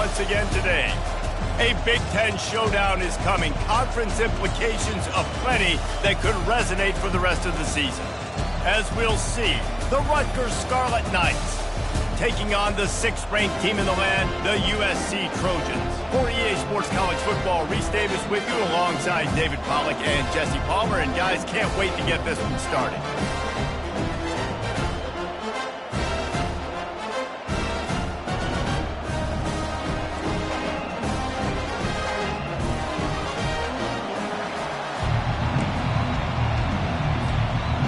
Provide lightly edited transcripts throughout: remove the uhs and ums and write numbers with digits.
once again today. A Big Ten showdown is coming. Conference implications aplenty that could resonate for the rest of the season. As we'll see, the Rutgers Scarlet Knights taking on the 6th-ranked team in the land, the USC Trojans. For EA Sports College Football, Reese Davis with you alongside David Pollack and Jesse Palmer. And guys, can't wait to get this one started.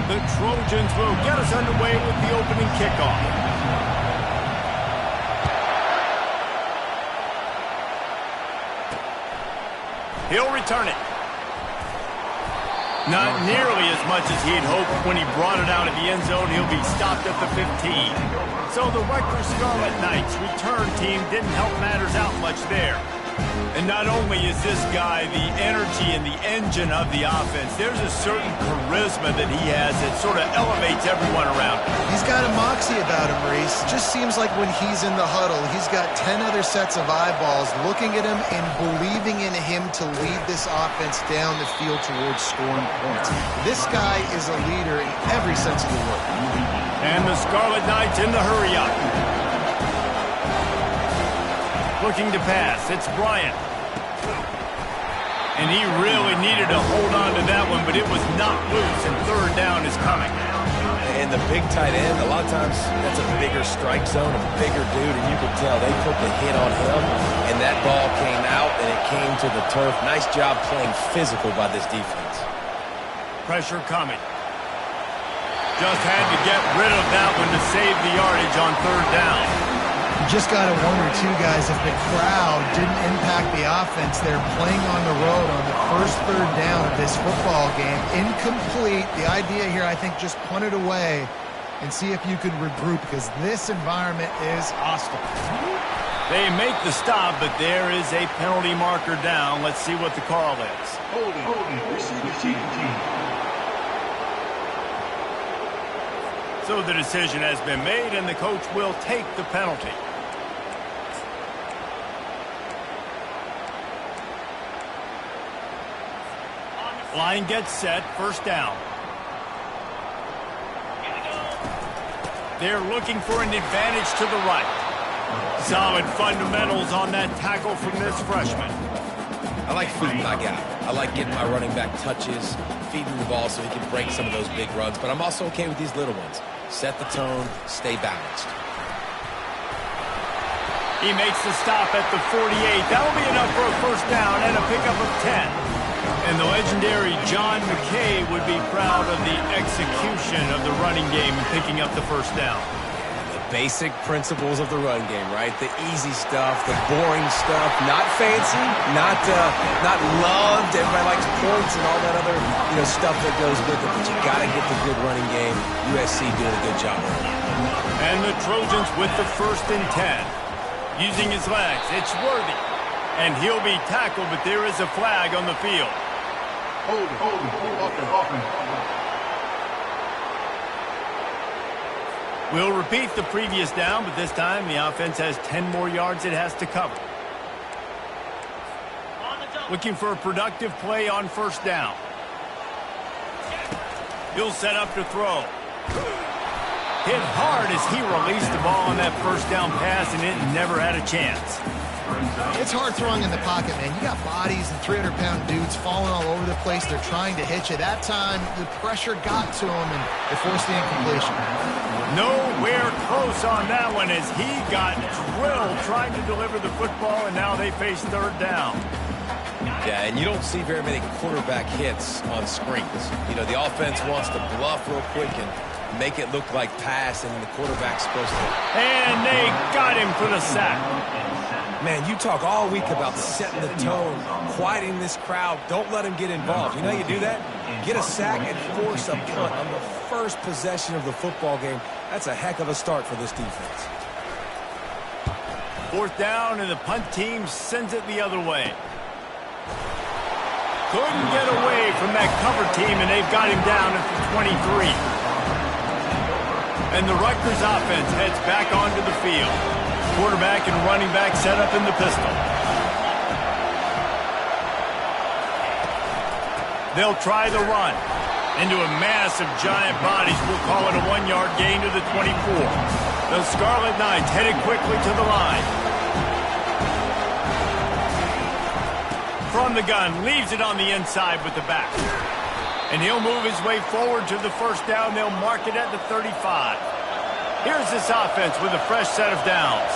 The Trojans will get us underway with the opening kickoff. He'll return it. Not nearly as much as he'd hoped when he brought it out of the end zone. He'll be stopped at the 15. So the Rutgers Scarlet Knights return team didn't help matters out much there. And not only is this guy the energy and the engine of the offense, there's a certain charisma that he has that sort of elevates everyone around him. He's got a moxie about him, Reese. Just seems like when he's in the huddle, he's got 10 other sets of eyeballs looking at him and believing in him to lead this offense down the field towards scoring points. This guy is a leader in every sense of the word. And the Scarlet Knights in the hurry-up. Looking to pass, it's Bryant. And he really needed to hold on to that one, but it was not loose, and third down is coming. And the big tight end, a lot of times that's a bigger strike zone, a bigger dude, and you could tell they put the hit on him, and that ball came out, and it came to the turf. Nice job playing physical by this defense. Pressure coming. Just had to get rid of that one to save the yardage on third down. You just got to wonder, too, guys, if the crowd didn't impact the offense. They're playing on the road on the first third down of this football game. Incomplete. The idea here, I think, just punt it away and see if you could regroup, because this environment is hostile. They make the stop, but there is a penalty marker down. Let's see what the call is. Holding, receiving team. So the decision has been made, and the coach will take the penalty. Line gets set, first down. They're looking for an advantage to the right. Solid fundamentals on that tackle from this freshman. I like feeding my guy. I like getting my running back touches, feeding the ball so he can break some of those big runs, but I'm also okay with these little ones. Set the tone, stay balanced. He makes the stop at the 48. That'll be enough for a first down and a pickup of 10. And the legendary John McKay would be proud of the execution of the running game and picking up the first down. The basic principles of the run game, right? The easy stuff, the boring stuff, not fancy, not loved. Everybody likes points and all that other stuff that goes with it. But you got to get the good running game. USC doing a good job of it. And the Trojans with the 1st and 10. Using his legs, it's Worthy. And he'll be tackled, but there is a flag on the field. Holding. We'll repeat the previous down, but this time the offense has 10 more yards it has to cover. Looking for a productive play on first down. He'll set up to throw. Hit hard as he released the ball on that first down pass, and it never had a chance. It's hard throwing in the pocket, man. You got bodies and 300-pound dudes falling all over the place. They're trying to hit you. That time, the pressure got to him, and they forced the incompletion. Nowhere close on that one as he got drilled trying to deliver the football, and now they face third down. Yeah, and you don't see very many quarterback hits on screens. The offense wants to bluff real quick and make it look like pass, and the quarterback's supposed to. And they got him for the sack. Man, you talk all week about setting the tone, quieting this crowd. Don't let them get involved. You know how you do that? Get a sack and force a punt on the first possession of the football game. That's a heck of a start for this defense. Fourth down, and the punt team sends it the other way. Couldn't get away from that cover team, and they've got him down at the 23. And the Rutgers offense heads back onto the field. quarterback and running back set up in the pistol. They'll try the run. Into a mass of giant bodies, we'll call it a 1-yard gain to the 24. The Scarlet Knights headed quickly to the line. From the gun, leaves it on the inside with the back. And he'll move his way forward to the first down. They'll mark it at the 35. Here's this offense with a fresh set of downs.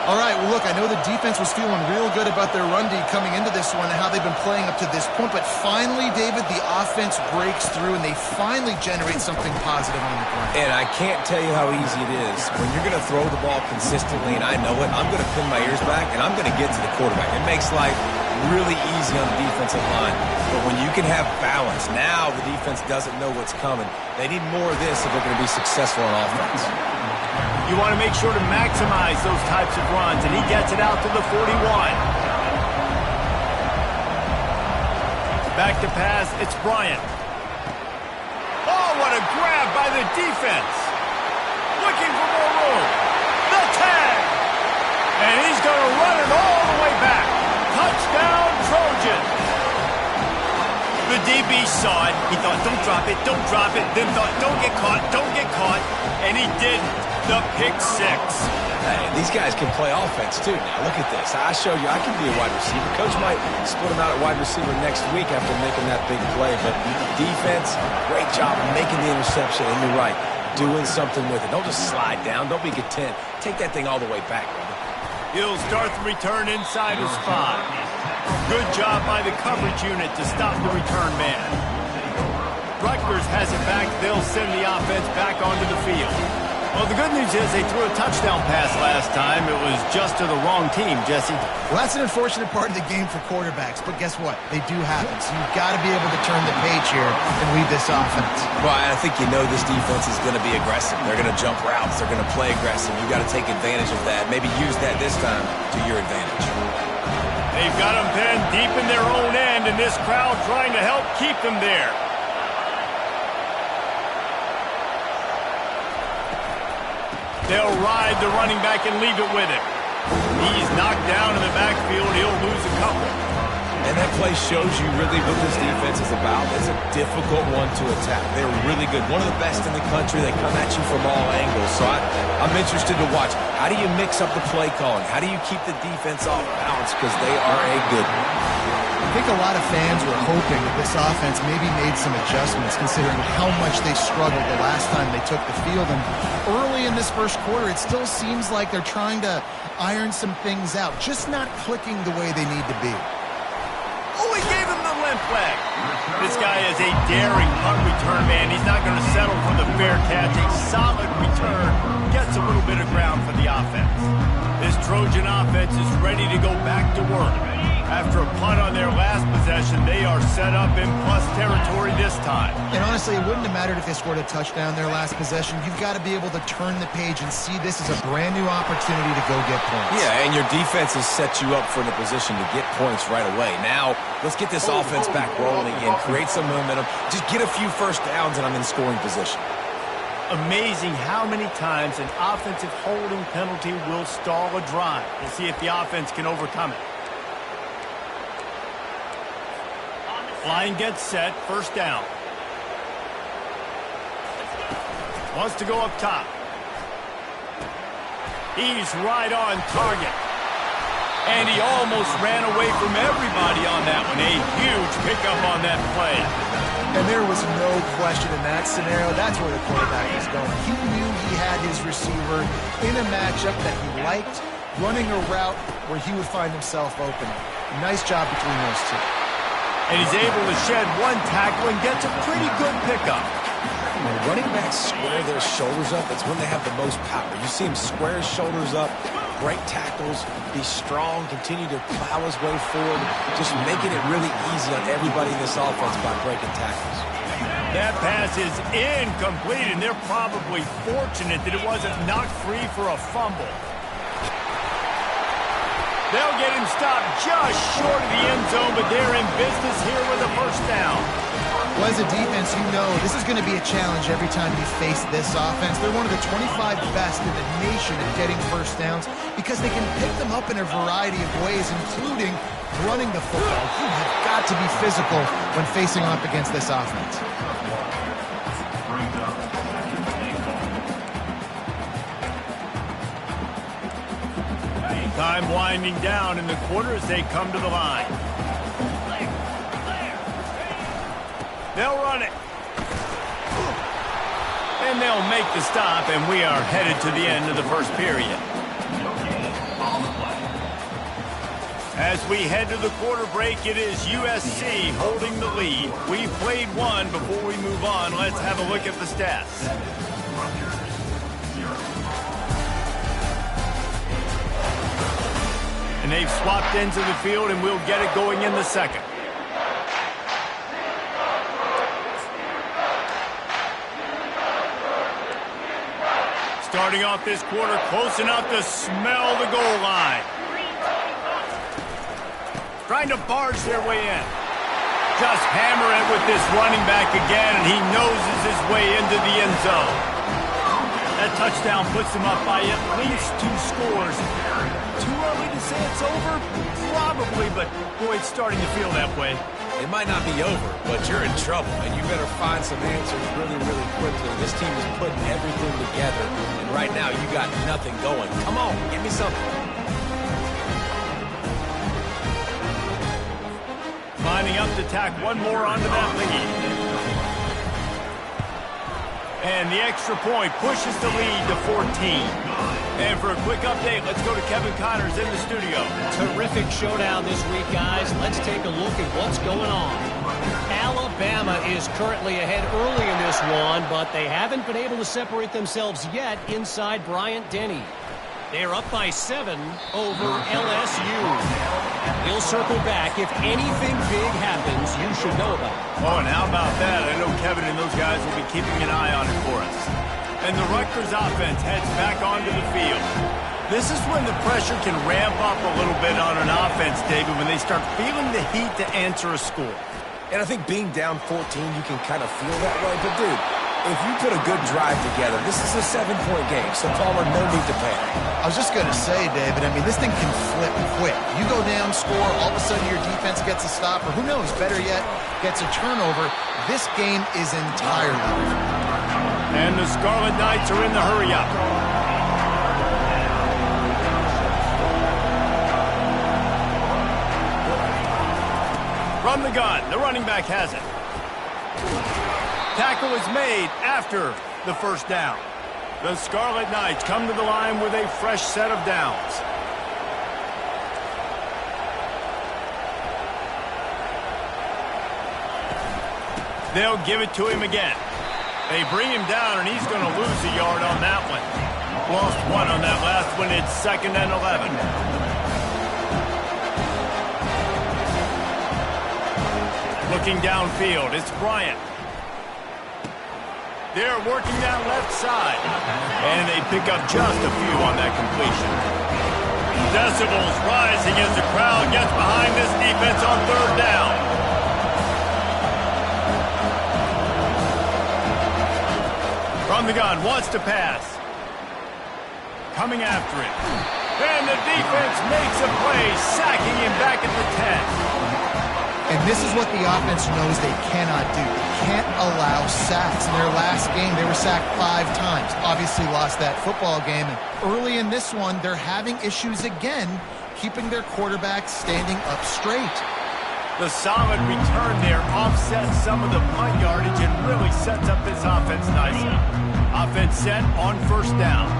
All right, well, look, I know the defense was feeling real good about their run D coming into this one and how they've been playing up to this point, but finally, David, the offense breaks through and they finally generate something positive on the ground. And I can't tell you how easy it is. When you're going to throw the ball consistently, and I know it, I'm going to pin my ears back, and I'm going to get to the quarterback. It makes life really easy on the defensive line. But when you can have balance, now the defense doesn't know what's coming. They need more of this if they're going to be successful on offense. You want to make sure to maximize those types of runs, and he gets it out to the 41. Back to pass, it's Bryant. Oh, what a grab by the defense. Looking for more room. The tag. And he's going to run it all the way back. Touchdown, Trojans. The DB saw it. He thought, don't drop it, don't drop it. Then thought, don't get caught, don't get caught. And he didn't. The pick six. Hey, these guys can play offense, too. Now, look at this. I showed you I can be a wide receiver. Coach might split him out at wide receiver next week after making that big play. But defense, great job making the interception. And you're right, doing something with it. Don't just slide down. Don't be content. Take that thing all the way back, brother. He'll start the return inside his spot. Good job by the coverage unit to stop the return man. Rutgers has it back. They'll send the offense back onto the field. Well, the good news is they threw a touchdown pass last time. It was just to the wrong team, Jesse. Well, that's an unfortunate part of the game for quarterbacks, but guess what? They do happen, so you've got to be able to turn the page here and lead this offense. Well, I think you know this defense is going to be aggressive. They're going to jump routes. They're going to play aggressive. You've got to take advantage of that. Maybe use that this time to your advantage. They've got them pinned deep in their own end, and this crowd trying to help keep them there. They'll ride the running back and leave it with him. He's knocked down in the backfield. He'll lose a couple. And that play shows you really what this defense is about. It's a difficult one to attack. They're really good. One of the best in the country. They come at you from all angles. So I'm interested to watch. How do you mix up the play calling? How do you keep the defense off balance? Because they are a good one. I think a lot of fans were hoping that this offense maybe made some adjustments considering how much they struggled the last time they took the field. And early in this first quarter, it still seems like they're trying to iron some things out, just not clicking the way they need to be. Oh, he gave him the limp leg. This guy is a daring punt return man. He's not going to settle for the fair catch. A solid return gets a little bit of ground for the offense. This Trojan offense is ready to go back to work. After a punt on their last possession, they are set up in plus territory this time. And honestly, it wouldn't have mattered if they scored a touchdown their last possession. You've got to be able to turn the page and see this as a brand new opportunity to go get points. Yeah, and your defense has set you up for the position to get points right away. Now, let's get this offense back rolling again, create some momentum. Just get a few first downs, and I'm in scoring position. Amazing how many times an offensive holding penalty will stall a drive. We'll see if the offense can overcome it. Line gets set, first down. Wants to go up top. He's right on target. And he almost ran away from everybody on that one. A huge pickup on that play. And there was no question in that scenario. That's where the quarterback was going. He knew he had his receiver in a matchup that he liked, running a route where he would find himself open. Nice job between those two. And he's able to shed one tackle and gets a pretty good pickup. When running backs square their shoulders up, it's when they have the most power. You see him square his shoulders up, break tackles, be strong, continue to plow his way forward, just making it really easy on everybody in this offense by breaking tackles. That pass is incomplete, and they're probably fortunate that it wasn't knocked free for a fumble. They'll get him stopped just short of the end zone, but they're in business here with a first down. Well, as a defense, you know this is going to be a challenge every time you face this offense. They're one of the 25 best in the nation at getting first downs because they can pick them up in a variety of ways, including running the football. You have got to be physical when facing off against this offense. Time winding down in the quarter as they come to the line. They'll run it. And they'll make the stop, and we are headed to the end of the first period. As we head to the quarter break, it is USC holding the lead. We've played one. Before we move on, let's have a look at the stats. And they've swapped into the field, and we'll get it going in the second. Starting off this quarter, close enough to smell the goal line. Trying to barge their way in. Just hammer it with this running back again, and he noses his way into the end zone. That touchdown puts them up by at least 2 scores. Too early to say it's over? Probably, but boy, it's starting to feel that way. It might not be over, but you're in trouble, and you better find some answers really, really quickly. This team is putting everything together, and right now you got nothing going. Come on, give me something. Lining up to tack one more onto that lead. And the extra point pushes the lead to 14. And for a quick update, let's go to Kevin Connors in the studio. Terrific showdown this week, guys. Let's take a look at what's going on. Alabama is currently ahead early in this one, but they haven't been able to separate themselves yet inside Bryant-Denny. They're up by 7 over LSU. We'll circle back. If anything big happens, you should know about it. Oh, and how about that? I know Kevin and those guys will be keeping an eye on it for us. And the Rutgers offense heads back onto the field. This is when the pressure can ramp up a little bit on an offense, David, when they start feeling the heat to answer a score. And I think being down 14, you can kind of feel that way. But, dude, if you put a good drive together, this is a 7-point game, so Palmer, no need to panic. I was just going to say, David, I mean, this thing can flip quick. You go down, score, all of a sudden your defense gets a stop, or who knows, better yet, gets a turnover. This game is entirely different. And the Scarlet Knights are in the hurry-up. From the gun, the running back has it. Tackle is made after the first down. The Scarlet Knights come to the line with a fresh set of downs. They'll give it to him again. They bring him down, and he's going to lose a yard on that one. Lost 1 on that last one. It's 2nd and 11. Looking downfield, it's Bryant. They're working that left side. And they pick up just a few on that completion. Decibels rising as the crowd gets behind this defense on 3rd down. From the gun, wants to pass. Coming after it. And the defense makes a play, sacking him back at the 10. And this is what the offense knows they cannot do. They can't allow sacks. In their last game, they were sacked 5 times. Obviously lost that football game. And early in this one, they're having issues again, keeping their quarterback standing up straight. The solid return there offsets some of the punt yardage and really sets up this offense nicely. Offense set on 1st down.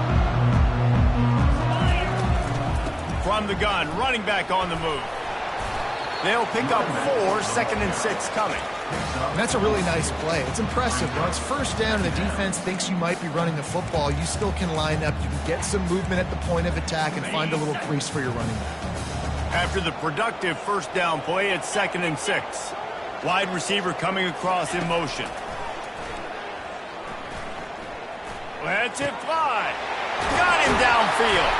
From the gun, running back on the move. They'll pick up 4, 2nd and 6 coming. And that's a really nice play. It's impressive. When it's 1st down and the defense thinks you might be running the football, you still can line up. You can get some movement at the point of attack and find a little crease for your running back. After the productive 1st down play, it's 2nd and 6. Wide receiver coming across in motion. Lets it fly. Got him downfield.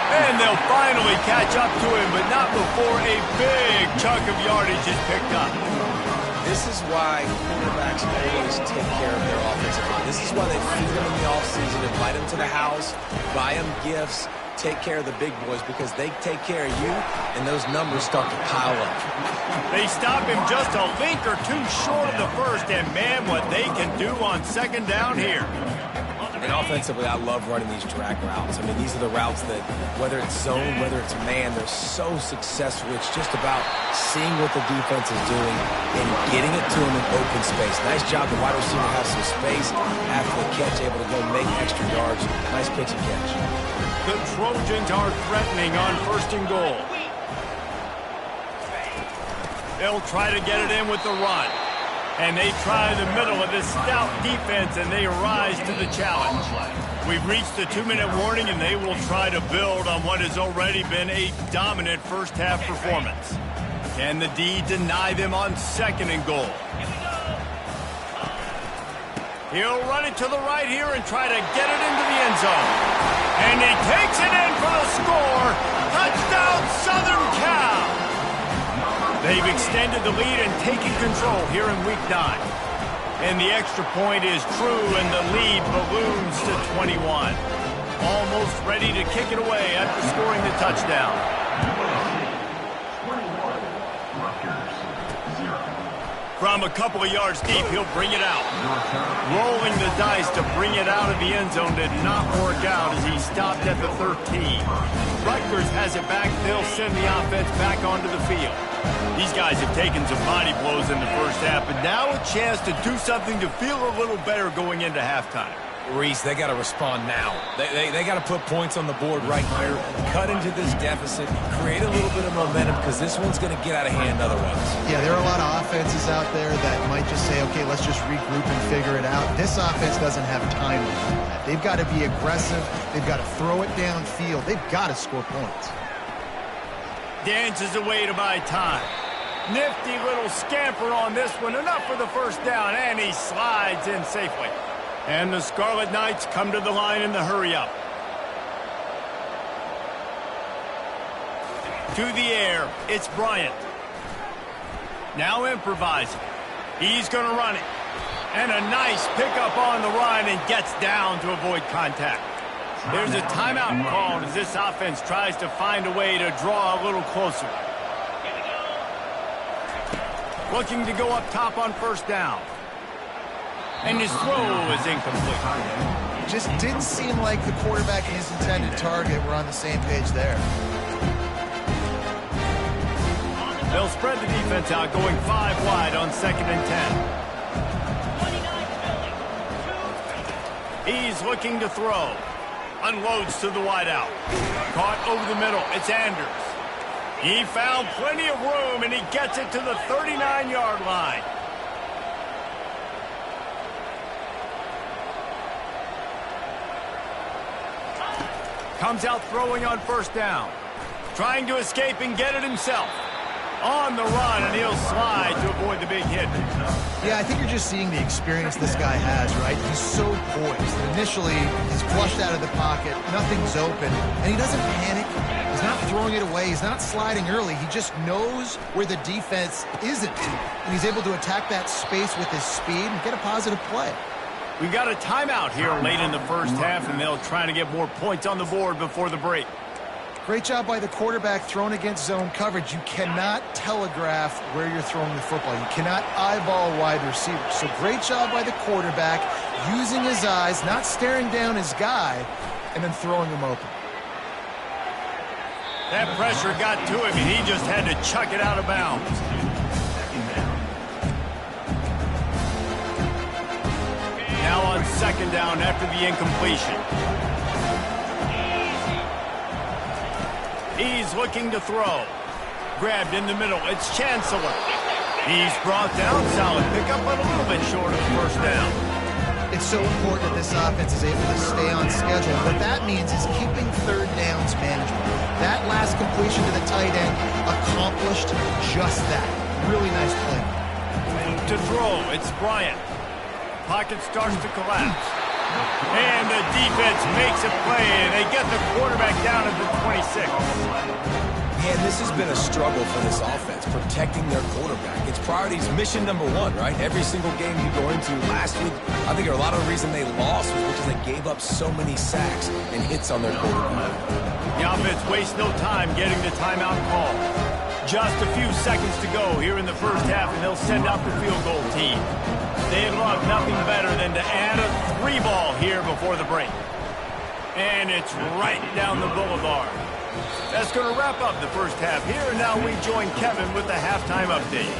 And they'll finally catch up to him, but not before a big chunk of yardage is picked up. This is why quarterbacks always take care of their offensive line. This is why they feed them in the offseason, invite them to the house, buy them gifts, take care of the big boys, because they take care of you, and those numbers start to pile up. They stop him just a link or two short of the first, and man, what they can do on second down here. And offensively, I love running these drag routes. I mean, these are the routes that, whether it's zone, whether it's man, they're so successful. It's just about seeing what the defense is doing and getting it to them in open space. Nice job. The wide receiver has some space after the catch, able to go make extra yards. Nice pitch and catch. The Trojans are threatening on first and goal. They'll try to get it in with the run. And they try the middle of this stout defense, and they rise to the challenge. We've reached the 2-minute warning, and they will try to build on what has already been a dominant first-half performance. Can the D deny them on second and goal? He'll run it to the right here and try to get it into the end zone. And he takes it in for the score. Touchdown, Southern Cal! They've extended the lead and taken control here in Week 9. And the extra point is true, and the lead balloons to 21. Almost ready to kick it away after scoring the touchdown. From a couple of yards deep, he'll bring it out. Rolling the dice to bring it out of the end zone did not work out as he stopped at the 13. Rutgers has it back. They'll send the offense back onto the field. These guys have taken some body blows in the first half, but now a chance to do something to feel a little better going into halftime. Reese, they got to respond now. They got to put points on the board right here, cut into this deficit, create a little bit of momentum, because this one's going to get out of hand otherwise. Yeah, there are a lot of offenses out there that might just say, okay, let's just regroup and figure it out. This offense doesn't have time to do that. They've got to be aggressive. They've got to throw it downfield. They've got to score points. Dances away to buy time. Nifty little scamper on this one. Enough for the first down, and he slides in safely. And the Scarlet Knights come to the line in the hurry-up. To the air, it's Bryant. Now improvising. He's going to run it. And a nice pickup on the run, and gets down to avoid contact. There's a timeout called as this offense tries to find a way to draw a little closer. Looking to go up top on first down. And his throw is incomplete. Just didn't seem like the quarterback and his intended target were on the same page there. They'll spread the defense out, going 5 wide on second and 10. He's looking to throw. Unloads to the wideout. Caught over the middle. It's Anders. He found plenty of room, and he gets it to the 39-yard line. Comes out throwing on first down. Trying to escape and get it himself. On the run, and he'll slide to avoid the big hit. Yeah, I think you're just seeing the experience this guy has, right? He's so poised. Initially, he's flushed out of the pocket. Nothing's open. And he doesn't panic. He's not throwing it away. He's not sliding early. He just knows where the defense isn't. And he's able to attack that space with his speed and get a positive play. We've got a timeout here late in the first half, and they'll try to get more points on the board before the break. Great job by the quarterback thrown against zone coverage. You cannot telegraph where you're throwing the football. You cannot eyeball wide receivers. So great job by the quarterback using his eyes, not staring down his guy, and then throwing him open. That pressure got to him, and he just had to chuck it out of bounds. Now on second down after the incompletion. He's looking to throw. Grabbed in the middle. It's Chancellor. He's brought down. Solid pickup, but a little bit short of the first down. It's so important that this offense is able to stay on schedule. What that means is keeping third downs manageable. That last completion to the tight end accomplished just that. Really nice play. To throw, it's Bryant. Pocket starts to collapse. And the defense makes a play, and they get the quarterback down at the 26. Yeah, and this has been a struggle for this offense, protecting their quarterback. It's priorities mission number one, right? Every single game you go into last week, I think a lot of the reason they lost was because they gave up so many sacks and hits on their quarterback. The offense wastes no time getting the timeout call. Just a few seconds to go here in the first half, and they'll send out the field goal team. They'd love nothing better than to add a 3-ball here before the break. And it's right down the boulevard. That's going to wrap up the first half here, and now we join Kevin with the halftime update.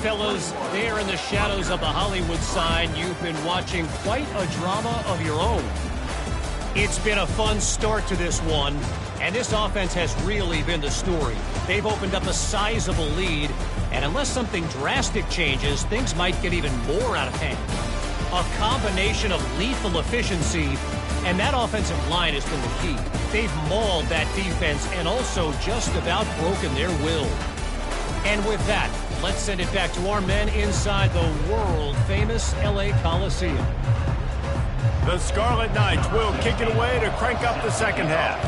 Fellas, there in the shadows of the Hollywood sign, you've been watching quite a drama of your own. It's been a fun start to this one, and this offense has really been the story. They've opened up a sizable lead, and unless something drastic changes, things might get even more out of hand. A combination of lethal efficiency, and that offensive line has been the key. They've mauled that defense and also just about broken their will. And with that, let's send it back to our men inside the world-famous LA Coliseum. The Scarlet Knights will kick it away to crank up the second half.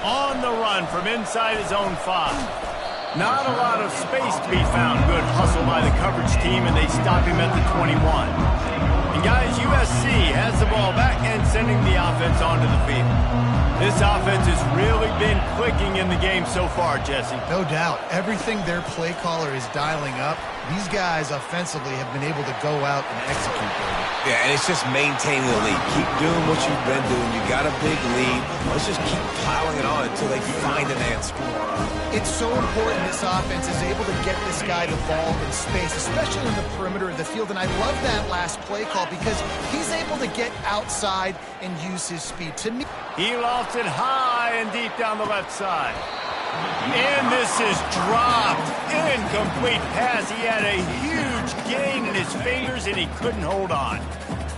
On the run from inside his own 5. Not a lot of space to be found. Good hustle by the coverage team, and they stop him at the 21. And guys, USC has the ball back and sending the offense onto the field. This offense has really been clicking in the game so far, Jesse. No doubt. Everything their play caller is dialing up, these guys offensively have been able to go out and execute, baby. Yeah, and it's just maintaining the lead. Keep doing what you've been doing. You got a big lead. Let's just keep piling it on until they find an answer. It's so important this offense is able to get this guy the ball in space, especially in the perimeter of the field. And I love that last play call because he's able to get outside and use his speed. To me, he lofts it high and deep down the left side. And this is dropped. Incomplete pass. He had a huge gain in his fingers, and he couldn't hold on.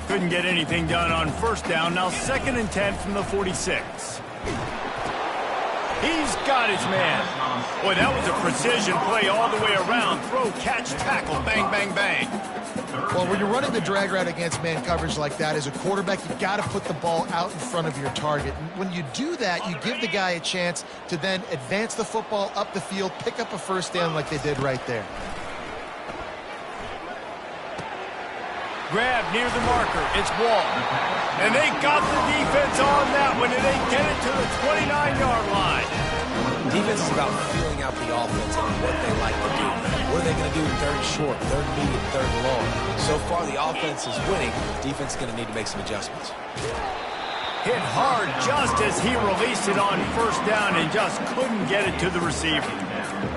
Couldn't get anything done on first down. Now 2nd and 10 from the 46. He's got his man. Boy, that was a precision play all the way around. Throw, catch, tackle, bang, bang, bang. Well, when you're running the drag route against man coverage like that, as a quarterback, you got to put the ball out in front of your target. And when you do that, you give the guy a chance to then advance the football up the field, pick up a first down like they did right there. Grab near the marker. It's Wall. And they got the defense on that one, and they get it to the 29-yard line. Defense is about feeling out the offense and what they like to do. What are they going to do 3rd short, 3rd medium, 3rd long? So far, the offense is winning. Defense is going to need to make some adjustments. Hit hard just as he released it on first down and just couldn't get it to the receiver.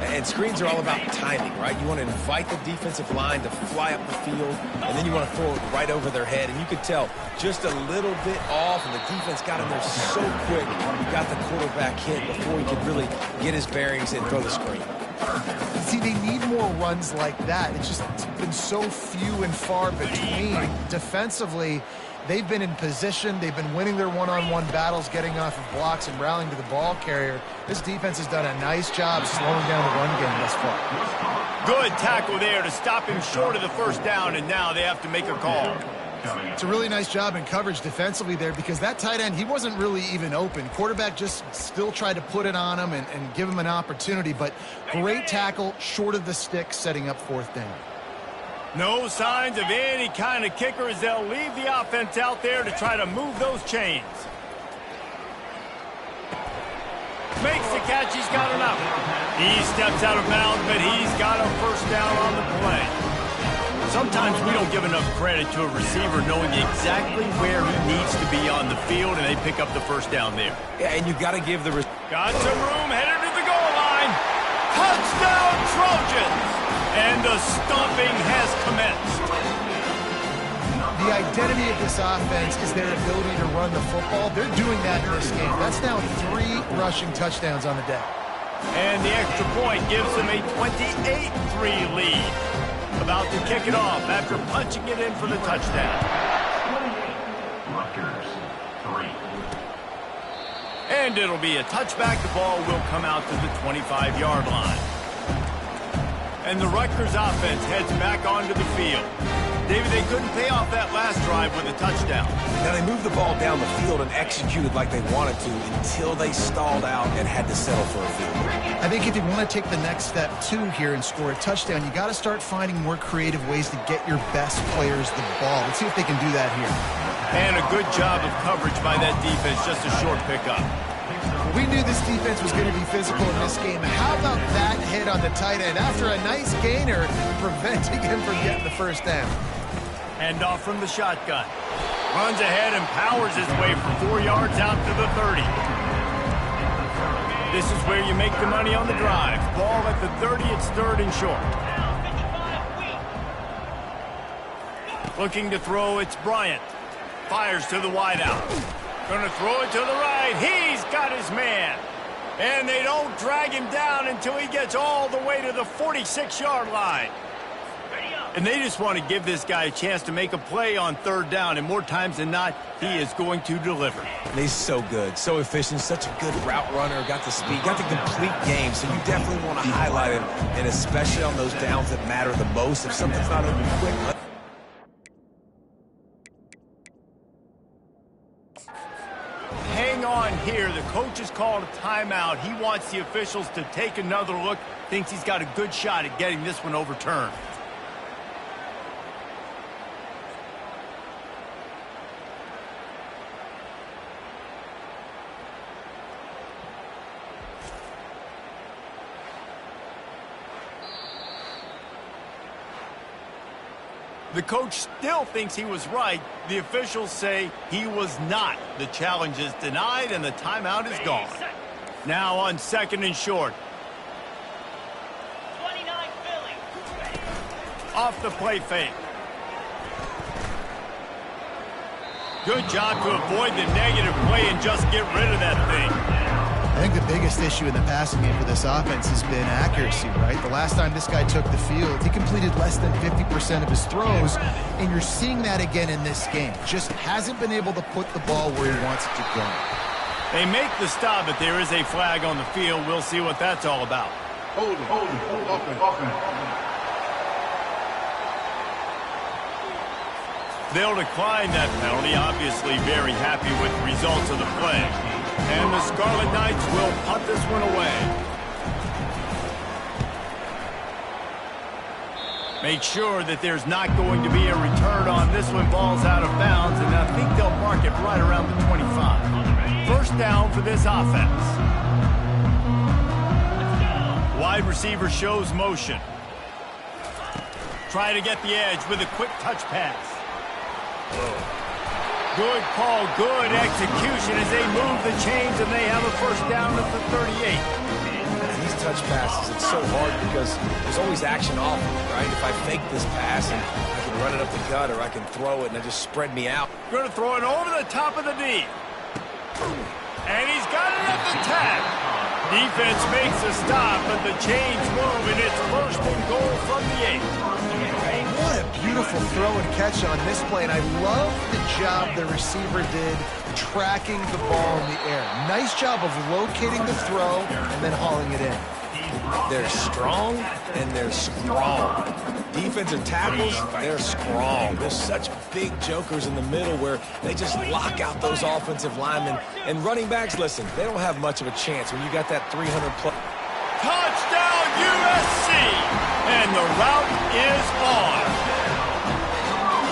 And screens are all about timing, right? You want to invite the defensive line to fly up the field, and then you want to throw it right over their head. And you could tell just a little bit off, and the defense got in there so quick, got the quarterback hit before he could really get his bearings and throw the screen. See, they need more runs like that. It's been so few and far between. Defensively, they've been in position. They've been winning their one-on-one battles, getting off of blocks and rallying to the ball carrier. This defense has done a nice job slowing down the run game thus far. Good tackle there to stop him short of the first down, and now they have to make a call. It's a really nice job in coverage defensively there because that tight end, he wasn't really even open. Quarterback just still tried to put it on him and give him an opportunity, but great tackle short of the stick, setting up 4th down. No signs of any kind of kicker as they'll leave the offense out there to try to move those chains. Makes the catch. He's got enough. He steps out of bounds, but he's got a first down on the play. Sometimes we don't give enough credit to a receiver knowing exactly where he needs to be on the field, and they pick up the first down there. Yeah, and you got to give the... Got some room, headed to the goal line. Touchdown, Trojans! And the stomping has commenced. The identity of this offense is their ability to run the football. They're doing that in this game. That's now 3 rushing touchdowns on the day. And the extra point gives them a 28-3 lead. About to kick it off after punching it in for the touchdown. 28, Rutgers, 3. And it'll be a touchback. The ball will come out to the 25-yard line. And the Rutgers offense heads back onto the field. David, they couldn't pay off that last drive with a touchdown. Now, they moved the ball down the field and executed like they wanted to until they stalled out and had to settle for a field goal. I think if you want to take the next step, too, here and score a touchdown, you got to start finding more creative ways to get your best players the ball. Let's see if they can do that here. And a good job of coverage by that defense, just a short pickup. We knew this defense was going to be physical in this game. How about that hit on the tight end after a nice gainer preventing him from getting the first down? Hand off from the shotgun. Runs ahead and powers his way for 4 yards out to the 30. This is where you make the money on the drive. Ball at the 30, it's 3rd and short. Looking to throw, it's Bryant. Fires to the wideout. Going to throw it to the right. He's got his man. And they don't drag him down until he gets all the way to the 46-yard line. And they just want to give this guy a chance to make a play on 3rd down. And more times than not, he is going to deliver. And he's so good, so efficient, such a good route runner, got the speed, got the complete game. So you definitely want to highlight him, and especially on those downs that matter the most. If something's not open quick, hang on here. The coach has called a timeout. He wants the officials to take another look. Thinks he's got a good shot at getting this one overturned. The coach still thinks he was right. The officials say he was not. The challenge is denied, and the timeout is gone. Now on 2nd and short. 29 Philly. Off the play fake. Good job to avoid the negative play and just get rid of that thing. I think the biggest issue in the passing game for this offense has been accuracy, right? The last time this guy took the field, he completed less than 50% of his throws, and you're seeing that again in this game. Just hasn't been able to put the ball where he wants it to go. They make the stop, but there is a flag on the field. We'll see what that's all about. Hold offense. They'll decline that penalty, obviously very happy with the results of the play. And the Scarlet Knights will punt this one away. Make sure that there's not going to be a return on this one. Ball's out of bounds, and I think they'll mark it right around the 25. First down for this offense. Wide receiver shows motion. Try to get the edge with a quick touch pass. Good call, good execution as they move the chains, and they have a first down at the 38. these touch passes, it's so hard because there's always action off of it, right? If I fake this pass, and I can run it up the gut, or I can throw it and it just spread me out. Going to throw it over the top of the knee. And he's got it at the tag. Defense makes a stop, but the chains move, and it's 1st and goal from the 8. What a beautiful throw and catch on this play, and I love the job the receiver did tracking the ball in the air. Nice job of locating the throw and then hauling it in. They're strong and they're strong. Defensive tackles, they're strong. There's such big jokers in the middle where they just lock out those offensive linemen. And running backs, listen, they don't have much of a chance when you got that 300-plus. Touchdown, USC! And the route is on.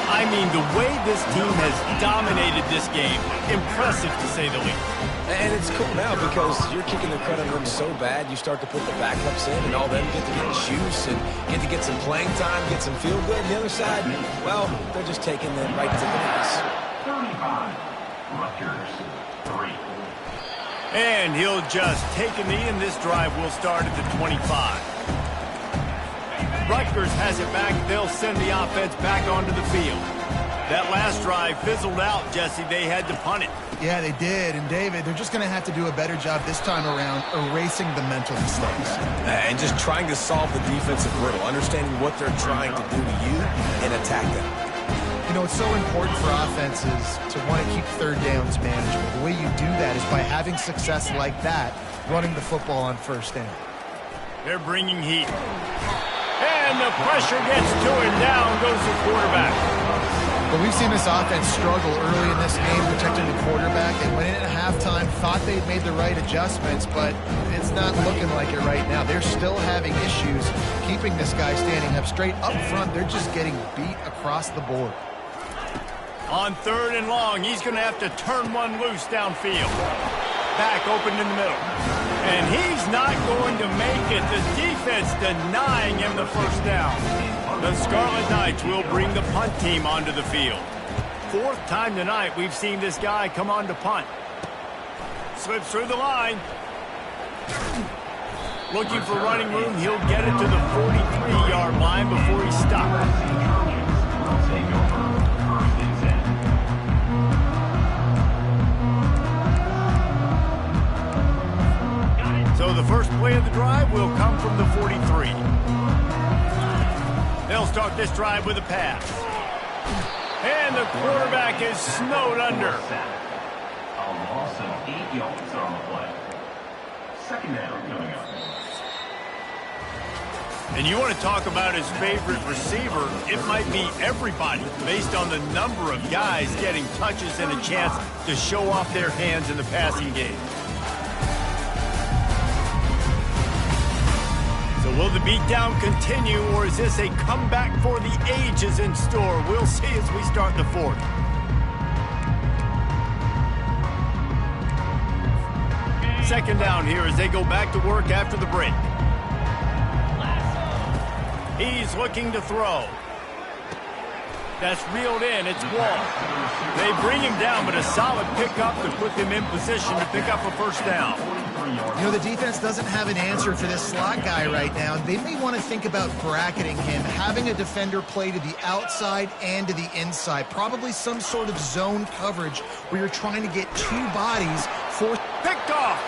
I mean, the way this team has dominated this game, impressive to say the least. And it's cool now because you're kicking the credit on them so bad, you start to put the backups in, and all them get to get juice and get to get some playing time, get some feel good. And the other side, well, they're just taking them right to the face. 35. Rutgers, 3. And he'll just take a knee, and this drive will start at the 25. Rutgers has it back. They'll send the offense back onto the field. That last drive fizzled out, Jesse. They had to punt it. Yeah, they did. And, David, they're just going to have to do a better job this time around erasing the mental mistakes. And just trying to solve the defensive riddle, understanding what they're trying to do to you and attack them. You know, it's so important for offenses to want to keep third downs manageable. The way you do that is by having success like that, running the football on first down. They're bringing heat. And the pressure gets to him. Down goes the quarterback. But we've seen this offense struggle early in this game protecting the quarterback. They went in at halftime, thought they'd made the right adjustments, but it's not looking like it right now. They're still having issues keeping this guy standing up straight. Up front, they're just getting beat across the board. On 3rd and long, he's going to have to turn one loose downfield. Back open in the middle. And he's not going to make it. The defense denying him the first down. The Scarlet Knights will bring the punt team onto the field. 4th time tonight we've seen this guy come on to punt. Slips through the line. Looking for running room. He'll get it to the 43-yard line before he stops. So the first play of the drive will come from the 43. They'll start this drive with a pass. And the quarterback is snowed under. A loss of 8 yards on the play. 2nd down coming up. And you want to talk about his favorite receiver, it might be everybody based on the number of guys getting touches and a chance to show off their hands in the passing game. So will the beatdown continue, or is this a comeback for the ages in store? We'll see as we start the 4th. Second down here as they go back to work after the break. He's looking to throw. That's reeled in. It's Wall. They bring him down, but a solid pickup to put them in position to pick up a first down. You know, the defense doesn't have an answer for this slot guy right now. They may want to think about bracketing him, having a defender play to the outside and to the inside. Probably some sort of zone coverage where you're trying to get 2 bodies for... Picked off.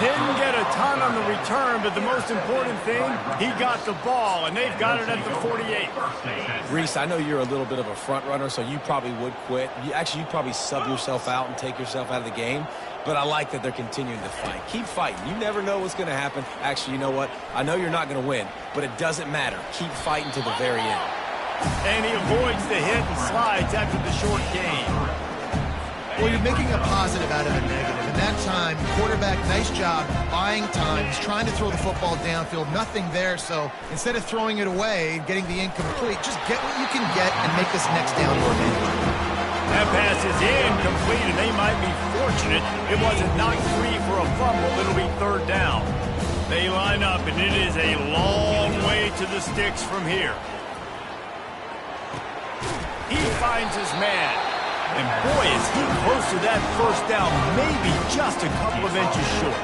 Didn't get a ton on the return, but the most important thing, he got the ball, and they've got it at the 48. Reese, I know you're a little bit of a front runner, so you probably would quit. You'd probably sub yourself out and take yourself out of the game. But I like that they're continuing to fight. Keep fighting. You never know what's going to happen. Actually, you know what? I know you're not going to win, but it doesn't matter. Keep fighting to the very end. And he avoids the hit and slides after the short gain. Well, you're making a positive out of a negative. And that time, quarterback, nice job buying time. He's trying to throw the football downfield. Nothing there, so instead of throwing it away, getting the incomplete, just get what you can get and make this next down more manageable. That pass is incomplete, and they might be fortunate it wasn't knocked free for a fumble. It'll be 3rd down. They line up, and it is a long way to the sticks from here. He finds his man. And boy, is he close to that first down, maybe just a couple of inches short.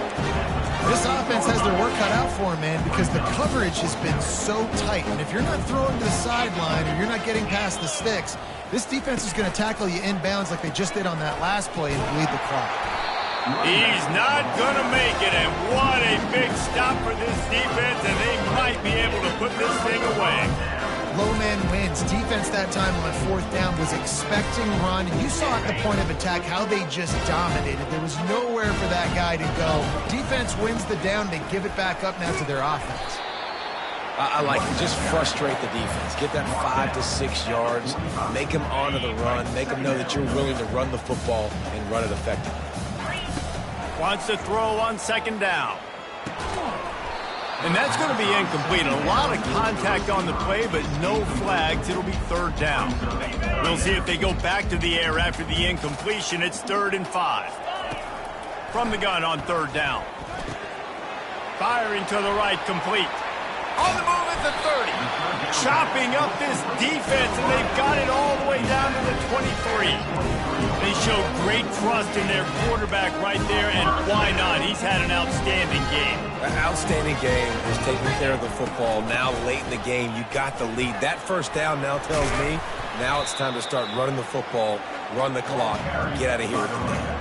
This offense has their work cut out for him, man, because the coverage has been so tight. And if you're not throwing to the sideline or you're not getting past the sticks, this defense is going to tackle you inbounds like they just did on that last play and bleed the clock. He's not going to make it, and what a big stop for this defense, and they might be able to put this thing away. Low man wins. Defense that time on 4th down was expecting run. And you saw at the point of attack how they just dominated. There was nowhere for that guy to go. Defense wins the down. They give it back up now to their offense. I like it. Just frustrate the defense. Get that 5 to 6 yards. Make them honor the run. Make them know that you're willing to run the football and run it effectively. Wants to throw on 2nd down. And that's going to be incomplete. A lot of contact on the play, but no flags. It'll be 3rd down. We'll see if they go back to the air after the incompletion. It's 3rd and 5. From the gun on 3rd down. Firing to the right, complete. On the move at the 30. Chopping up this defense, and they've got it all the way down to the 23. They show great trust in their quarterback right there, and why not? He's had an outstanding game. An outstanding game is taking care of the football. Now, late in the game, you got the lead. That first down now tells me now it's time to start running the football, run the clock, get out of here with the lead.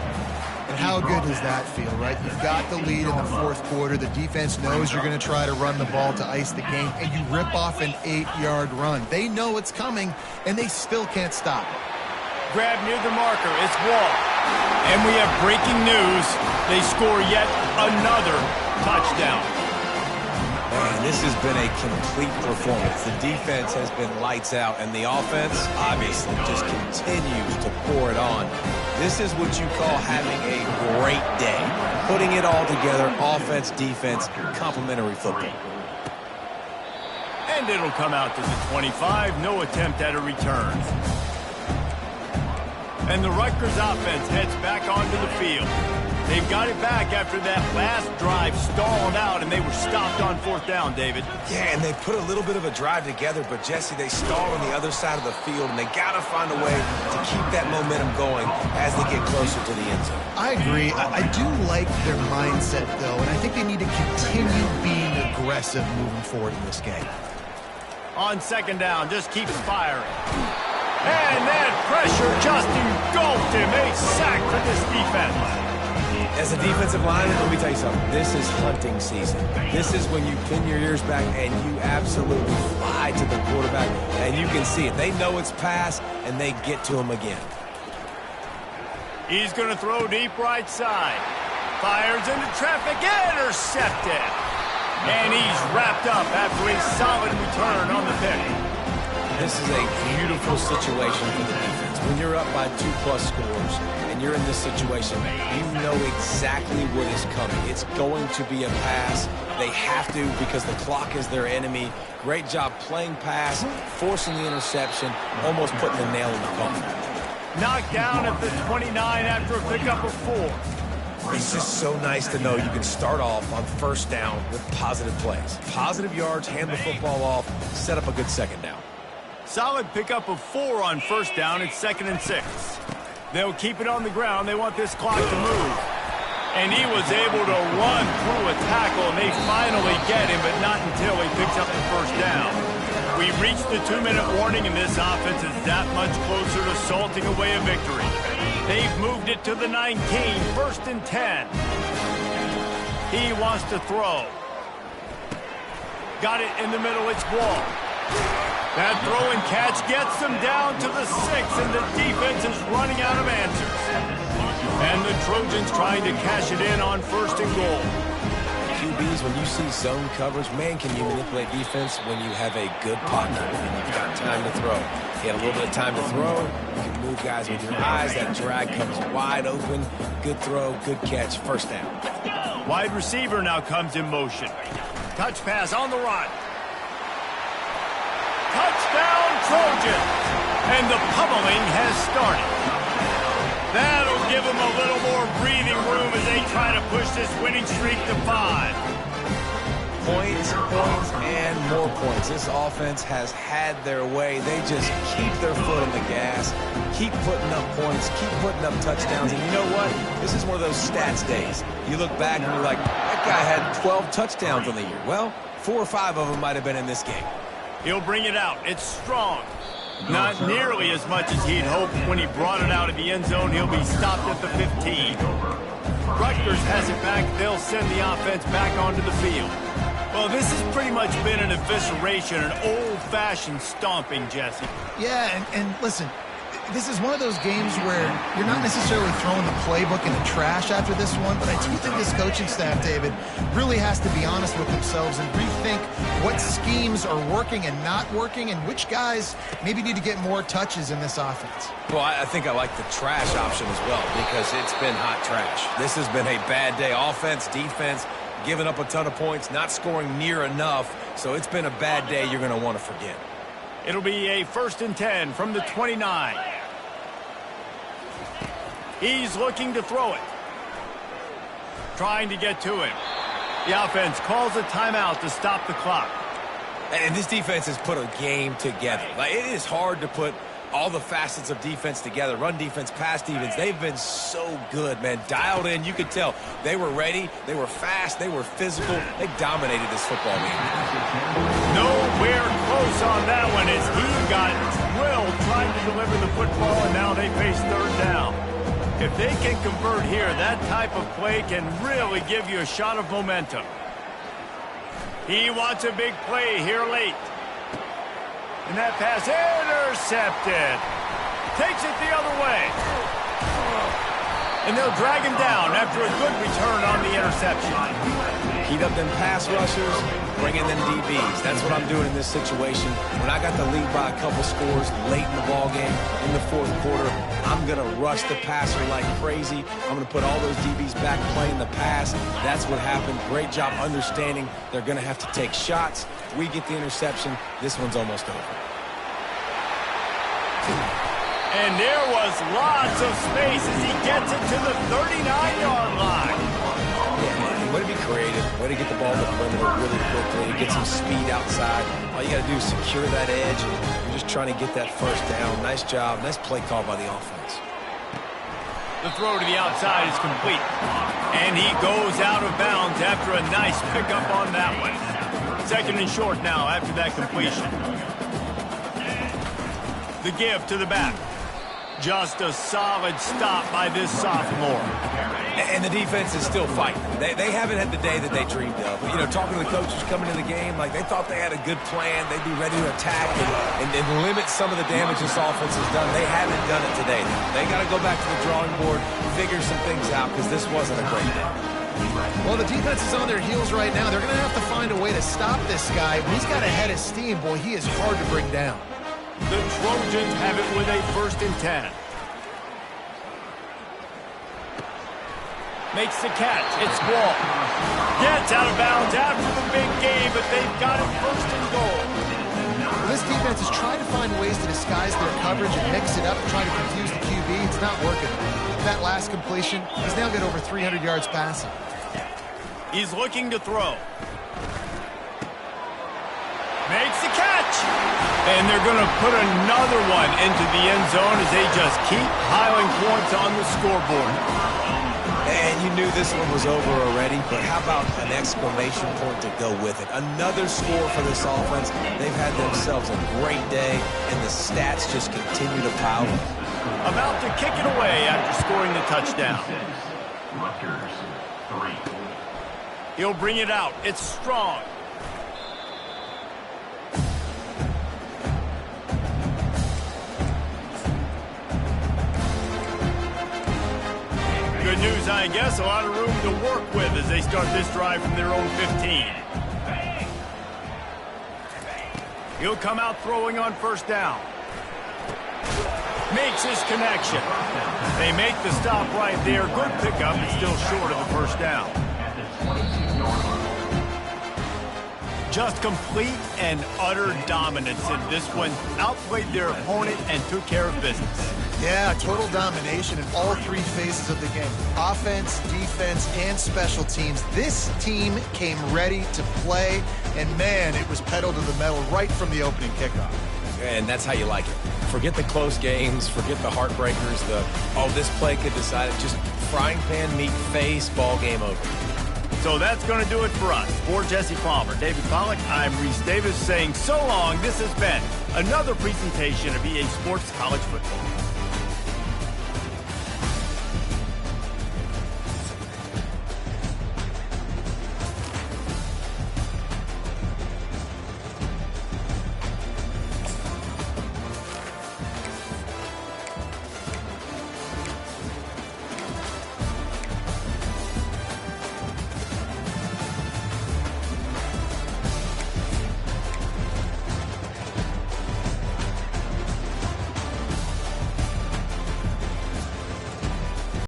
And how good does that feel, right? You've got the lead in the 4th quarter. The defense knows you're going to try to run the ball to ice the game, and you rip off an 8-yard run. They know it's coming, and they still can't stop it. Grab near the marker. It's Wall. And we have breaking news. They score yet another touchdown. And this has been a complete performance. The defense has been lights out, and the offense, obviously, just continues to pour it on. This is what you call having a great day. Putting it all together, offense, defense, complementary football. And it'll come out to the 25. No attempt at a return. And the Rutgers offense heads back onto the field. They've got it back after that last drive stalled out, and they were stopped on 4th down, David. Yeah, and they put a little bit of a drive together, but, Jesse, they stalled on the other side of the field, and they got to find a way to keep that momentum going as they get closer to the end zone. I agree. I do like their mindset, though, and I think they need to continue being aggressive moving forward in this game. On 2nd down, just keeps firing. And that pressure just engulfed him. A sack for this defense. As a defensive lineman, let me tell you something. This is hunting season. This is when you pin your ears back and you absolutely fly to the quarterback, and you can see it. They know it's pass, and they get to him again. He's going to throw deep right side. Fires into traffic, intercepted. And he's wrapped up after a solid return on the pick. This is a beautiful situation for the defense. When you're up by 2+ scores and you're in this situation, you know exactly what is coming. It's going to be a pass. They have to because the clock is their enemy. Great job playing pass, forcing the interception, almost putting the nail in the coffin. Knocked down at the 29 after a pickup of 4. It's just so nice to know you can start off on 1st down with positive plays. Positive yards, hand the football off, set up a good 2nd down. Solid pickup of 4 on 1st down. It's 2nd and 6. They'll keep it on the ground. They want this clock to move. And he was able to run through a tackle, and they finally get him, but not until he picks up the 1st down. We reached the 2-minute warning, and this offense is that much closer to salting away a victory. They've moved it to the 19, 1st and 10. He wants to throw. Got it in the middle. It's Wall. That throw and catch gets them down to the 6, and the defense is running out of answers. And the Trojans trying to cash it in on 1st and goal. QBs, when you see zone coverage, man, can you manipulate defense when you have a good pocket and you've got time to throw. You have a little bit of time to throw. You can move guys with your eyes. That drag comes wide open. Good throw, good catch, 1st down. Wide receiver now comes in motion. Touch pass on the run. Touchdown, Trojans! And the pummeling has started. That'll give them a little more breathing room as they try to push this winning streak to 5. Points, and more points. This offense has had their way. They just keep their foot on the gas, keep putting up points, keep putting up touchdowns. And you know what? This is one of those stats days. You look back and you're like, that guy had 12 touchdowns on the year. Well, 4 or 5 of them might have been in this game. He'll bring it out. It's strong. Not nearly as much as he'd hoped when he brought it out of the end zone. He'll be stopped at the 15. Rutgers has it back. They'll send the offense back onto the field. Well, this has pretty much been an evisceration, an old-fashioned stomping, Jesse. Yeah, and listen, this is one of those games where you're not necessarily throwing the playbook in the trash after this one, but I do think this coaching staff, David, really has to be honest with themselves and rethink what schemes are working and not working and which guys maybe need to get more touches in this offense. Well, I think I like the trash option as well because it's been hot trash. This has been a bad day. Offense, defense, giving up a ton of points, not scoring near enough, so it's been a bad day you're going to want to forget. It'll be a 1st and 10 from the 29. He's looking to throw it. Trying to get to him. The offense calls a timeout to stop the clock. And this defense has put a game together. Like, it is hard to put all the facets of defense together. Run defense, pass defense. They've been so good, man. Dialed in. You could tell they were ready. They were fast. They were physical. They dominated this football game. Nowhere close on that one as he got drilled trying to deliver the football, and now they face 3rd down. If they can convert here, that type of play can really give you a shot of momentum. He wants a big play here late. And that pass intercepted. Takes it the other way. And they'll drag him down after a good return on the interception. Heat up them pass rushers, bring in them DBs. That's what I'm doing in this situation. When I got the lead by a couple scores late in the ball game, in the fourth quarter, I'm going to rush the passer like crazy. I'm going to put all those DBs back playing the pass. That's what happened. Great job understanding they're going to have to take shots. We get the interception. This one's almost over. And there was lots of space as he gets it to the 39-yard line. Yeah, way to be creative. Way to get the ball to the perimeter really quickly. Get some speed outside. All you got to do is secure that edge. You're just trying to get that first down. Nice job. Nice play call by the offense. The throw to the outside is complete. And he goes out of bounds after a nice pickup on that one. Second and short now after that completion. The give to the back. Just a solid stop by this sophomore. And the defense is still fighting. They haven't had the day that they dreamed of. You know, talking to the coaches coming into the game, like they thought they had a good plan. They'd be ready to attack and limit some of the damage this offense has done. They haven't done it today. They got to go back to the drawing board, figure some things out, because this wasn't a great day. Well, the defense is on their heels right now. They're going to have to find a way to stop this guy. When he's got a head of steam, boy, he is hard to bring down. The Trojans have it with a 1st and 10. Makes the catch. It's Wall. Gets out of bounds after the big game, but they've got it 1st and goal. Well, this defense is trying to find ways to disguise their coverage and mix it up and try to confuse the QB. It's not working. That last completion, he's now got over 300 yards passing. He's looking to throw. Makes the catch. And they're going to put another one into the end zone as they just keep piling points on the scoreboard. And you knew this one was over already, but how about an exclamation point to go with it? Another score for this offense. They've had themselves a great day, and the stats just continue to pile up. About to kick it away after scoring the touchdown. Rutgers, 3. He'll bring it out. It's strong. Good news, I guess. A lot of room to work with as they start this drive from their own 15. He'll come out throwing on 1st down. Makes his connection. They make the stop right there. Good pickup, but still short of the 1st down. Just complete and utter dominance in this one. Outplayed their opponent and took care of business. Yeah, total domination in all 3 phases of the game. Offense, defense, and special teams. This team came ready to play, and man, it was pedal to the metal right from the opening kickoff. And that's how you like it. Forget the close games, forget the heartbreakers, this play could decide it. Just frying pan meet face, ball game over. So that's going to do it for us. For Jesse Palmer, David Pollack, I'm Reese Davis saying so long. This has been another presentation of EA Sports College Football.